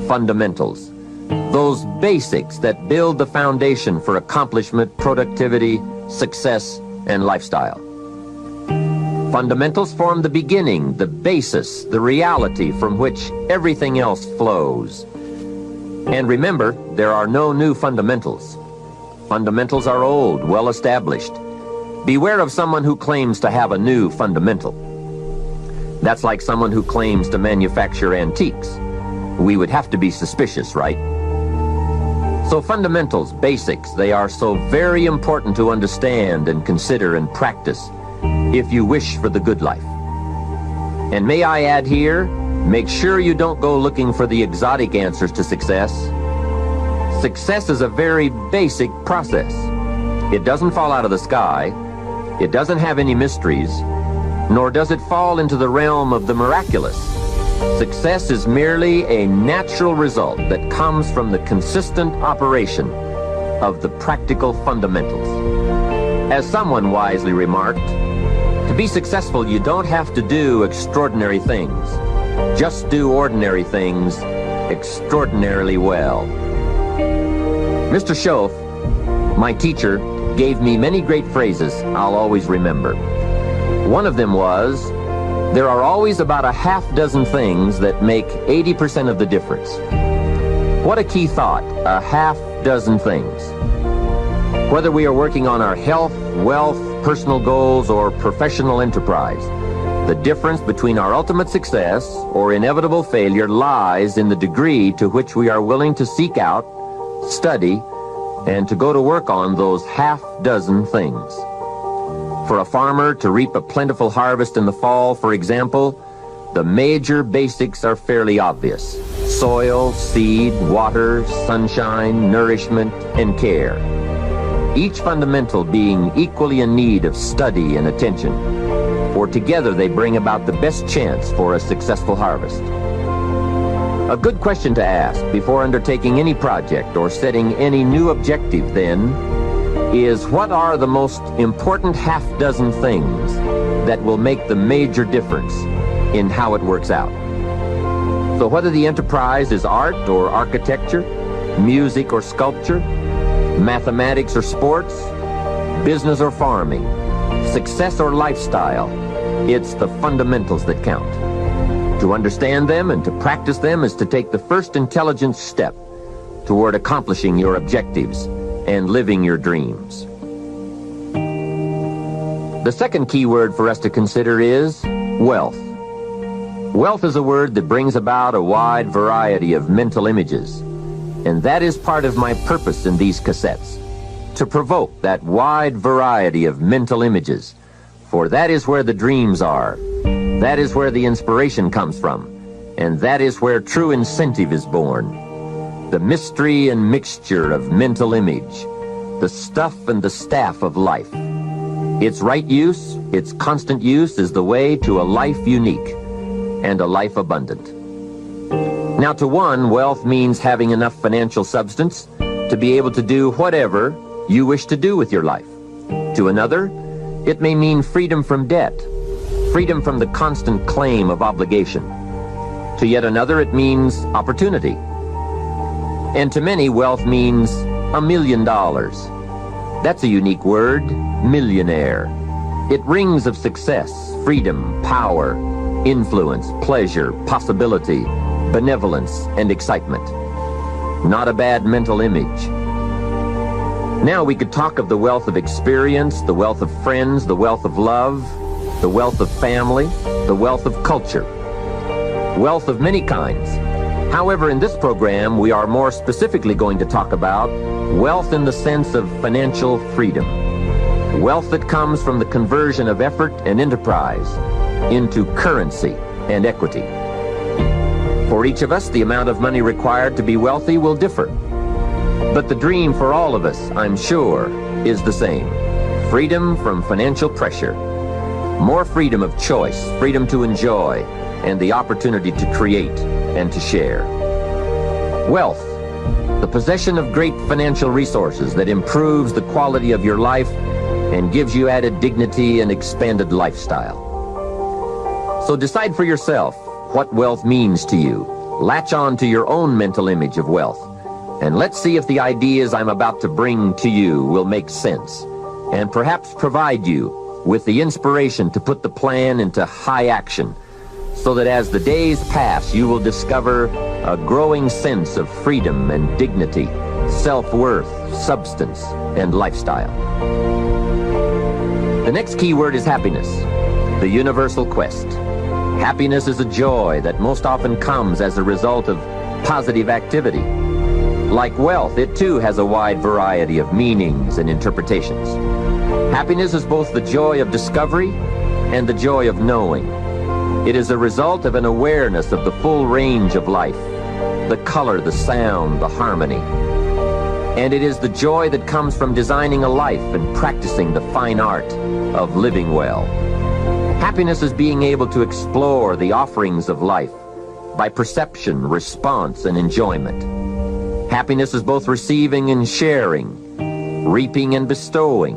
fundamentals. Those basics that build the foundation for accomplishment, productivity, success, and lifestyle. Fundamentals form the beginning, the basis, the reality from which everything else flows. And remember, there are no new fundamentals. Fundamentals are old, well established. Beware of someone who claims to have a new fundamental. That's like someone who claims to manufacture antiques. We would have to be suspicious, right? So fundamentals, basics, they are so very important to understand and consider and practice if you wish for the good life. And may I add here, make sure you don't go looking for the exotic answers to success. Success is a very basic process. It doesn't fall out of the sky. It doesn't have any mysteries, nor does it fall into the realm of the miraculous. Success is merely a natural result that comes from the consistent operation of the practical fundamentals. As someone wisely remarked, to be successful, you don't have to do extraordinary things. Just do ordinary things extraordinarily well. Mr. Schoaf, my teacher, gave me many great phrases I'll always remember. One of them was, there are always about a half dozen things that make 80% of the difference. What a key thought, a half dozen things. Whether we are working on our health, wealth, personal goals, or professional enterprise, the difference between our ultimate success or inevitable failure lies in the degree to which we are willing to seek out, study, and to go to work on those half dozen things. For a farmer to reap a plentiful harvest in the fall, for example, the major basics are fairly obvious. Soil, seed, water, sunshine, nourishment, and care. Each fundamental being equally in need of study and attention, for together they bring about the best chance for a successful harvest. A good question to ask before undertaking any project or setting any new objective, then, is what are the most important half dozen things that will make the major difference in how it works out? So whether the enterprise is art or architecture, music or sculpture, mathematics or sports, business or farming, success or lifestyle, it's the fundamentals that count. To understand them and to practice them is to take the first intelligent step toward accomplishing your objectives and living your dreams. The second key word for us to consider is wealth. Wealth is a word that brings about a wide variety of mental images, and that is part of my purpose in these cassettes, to provoke that wide variety of mental images, for that is where the dreams are, that is where the inspiration comes from, and that is where true incentive is born. The mystery and mixture of mental image, the stuff and the staff of life. Its right use, its constant use is the way to a life unique and a life abundant. Now, to one, wealth means having enough financial substance to be able to do whatever you wish to do with your life. To another, it may mean freedom from debt, freedom from the constant claim of obligation. To yet another, it means opportunity. And to many, wealth means $1 million. That's a unique word, millionaire. It rings of success, freedom, power, influence, pleasure, possibility, benevolence, and excitement. Not a bad mental image. Now we could talk of the wealth of experience, the wealth of friends, the wealth of love, the wealth of family, the wealth of culture. Wealth of many kinds. However, in this program, we are more specifically going to talk about wealth in the sense of financial freedom. Wealth that comes from the conversion of effort and enterprise into currency and equity. For each of us, the amount of money required to be wealthy will differ. But the dream for all of us, I'm sure, is the same. Freedom from financial pressure. More freedom of choice, freedom to enjoy, and the opportunity to create and to share. Wealth, the possession of great financial resources that improves the quality of your life and gives you added dignity and expanded lifestyle. So decide for yourself what wealth means to you. Latch on to your own mental image of wealth, and let's see if the ideas I'm about to bring to you will make sense, and perhaps provide you with the inspiration to put the plan into high action, so that as the days pass, you will discover a growing sense of freedom and dignity, self-worth, substance, and lifestyle. The next key word is happiness, the universal quest. Happiness is a joy that most often comes as a result of positive activity. Like wealth, it too has a wide variety of meanings and interpretations. Happiness is both the joy of discovery and the joy of knowing. It is a result of an awareness of the full range of life, the color, the sound, the harmony. And it is the joy that comes from designing a life and practicing the fine art of living well. Happiness is being able to explore the offerings of life by perception, response, and enjoyment. Happiness is both receiving and sharing, reaping and bestowing.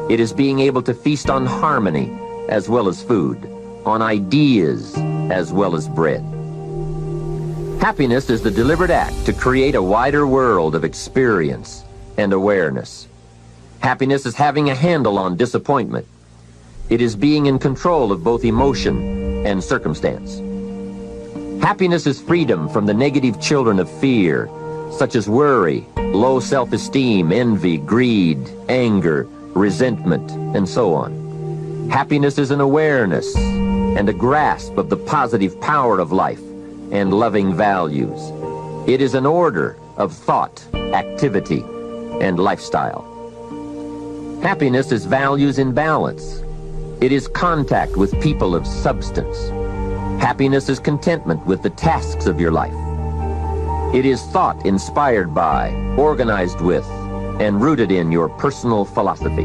It is being able to feast on harmony as well as food, on ideas as well as bread. Happiness is the deliberate act to create a wider world of experience and awareness. Happiness is having a handle on disappointment. It is being in control of both emotion and circumstance. Happiness is freedom from the negative children of fear, such as worry, low self-esteem, envy, greed, anger, resentment, and so on. Happiness is an awareness and a grasp of the positive power of life and loving values. It is an order of thought, activity, and lifestyle. Happiness is values in balance. It is contact with people of substance. Happiness is contentment with the tasks of your life. It is thought inspired by, organized with, and rooted in your personal philosophy.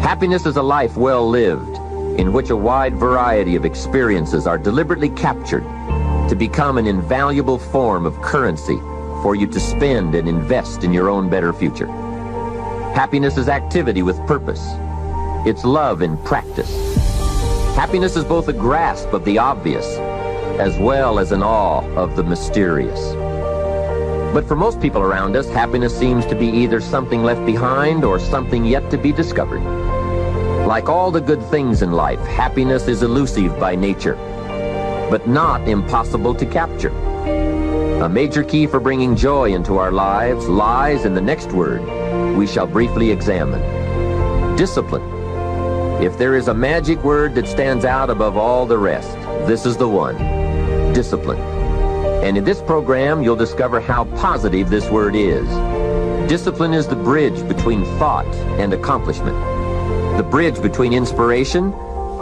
Happiness is a life well lived, in which a wide variety of experiences are deliberately captured to become an invaluable form of currency for you to spend and invest in your own better future. Happiness is activity with purpose. It's love in practice. Happiness is both a grasp of the obvious as well as an awe of the mysterious. But for most people around us, happiness seems to be either something left behind or something yet to be discovered. Like all the good things in life, happiness is elusive by nature, but not impossible to capture. A major key for bringing joy into our lives lies in the next word we shall briefly examine: discipline. If there is a magic word that stands out above all the rest, this is the one: discipline. And in this program, you'll discover how positive this word is. Discipline is the bridge between thought and accomplishment, the bridge between inspiration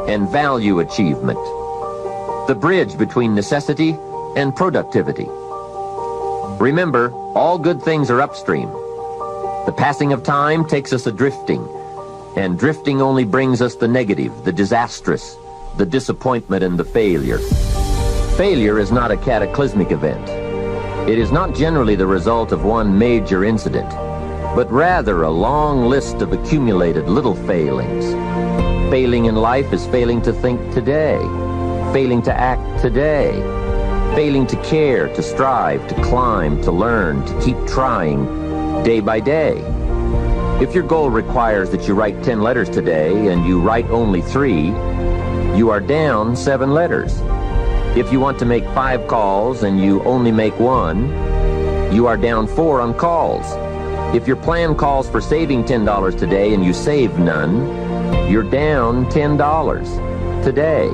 and value achievement, the bridge between necessity and productivity. Remember, all good things are upstream. The passing of time takes us a-drifting, and drifting only brings us the negative, the disastrous, the disappointment, and the failure. Failure is not a cataclysmic event. It is not generally the result of one major incident, but rather a long list of accumulated little failings. Failing in life is failing to think today, failing to act today, failing to care, to strive, to climb, to learn, to keep trying day by day. If your goal requires that you write 10 letters today and you write only 3, you are down 7 letters. If you want to make 5 calls and you only make 1, you are down 4 on calls. If your plan calls for saving $10 today and you save none, you're down $10 today.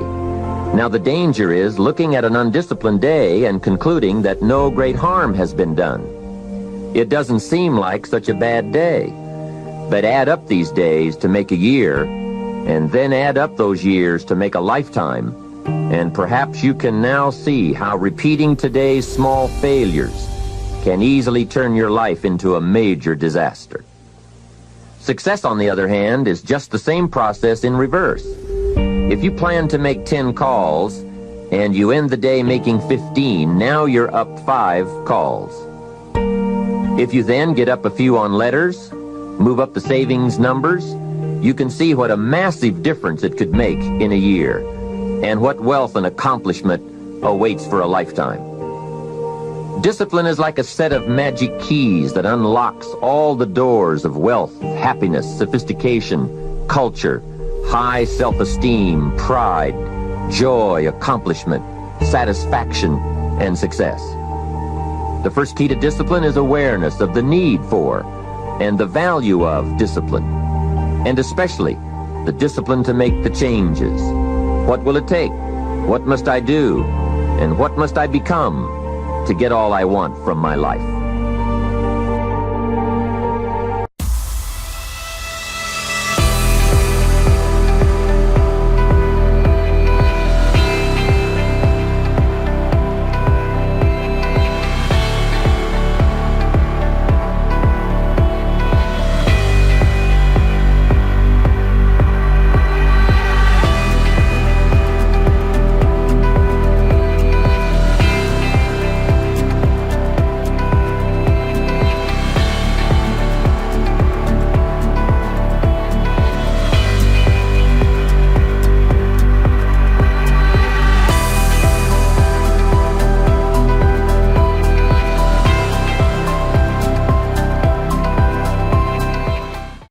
Now the danger is looking at an undisciplined day and concluding that no great harm has been done. It doesn't seem like such a bad day. But add up these days to make a year, and then add up those years to make a lifetime, and perhaps you can now see how repeating today's small failures can easily turn your life into a major disaster. Success, on the other hand, is just the same process in reverse. If you plan to make 10 calls and you end the day making 15, now you're up 5 calls. If you then get up a few on letters, move up the savings numbers, you can see what a massive difference it could make in a year, and what wealth and accomplishment awaits for a lifetime. Discipline is like a set of magic keys that unlocks all the doors of wealth, happiness, sophistication, culture, high self-esteem, pride, joy, accomplishment, satisfaction, and success. The first key to discipline is awareness of the need for and the value of discipline, and especially the discipline to make the changes. What will it take? What must I do? And what must I become to get all I want from my life?